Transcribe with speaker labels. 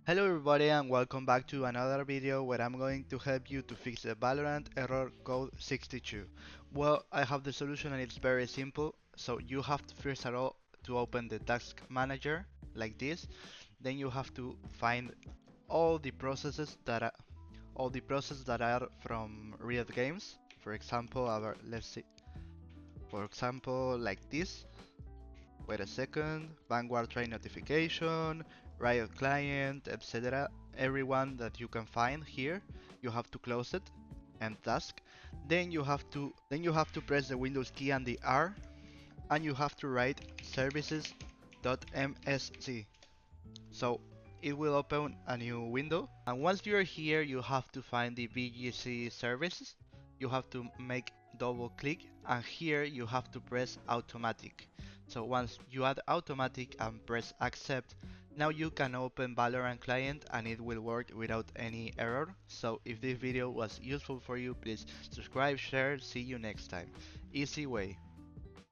Speaker 1: Hello everybody and welcome back to another video where I'm going to help you to fix the Valorant Error Code 62. Well, I have the solution and it's very simple. So you have to first of all to open the task manager like this. Then you have to find all the processes that are from Riot Games. For example, let's see. For example, like this. Wait a second. Vanguard train notification, Riot client, etc. Everyone that you can find here, you have to close it and task. Then you have to press the Windows key and the R, and you have to write services.msc. So it will open a new window, and once you're here, you have to find the VGC services. You have to make double click, and here you have to press automatic. So once you add automatic and press accept, now you can open Valorant client and it will work without any error. So if this video was useful for you, please subscribe, share, see you next time. Easy way.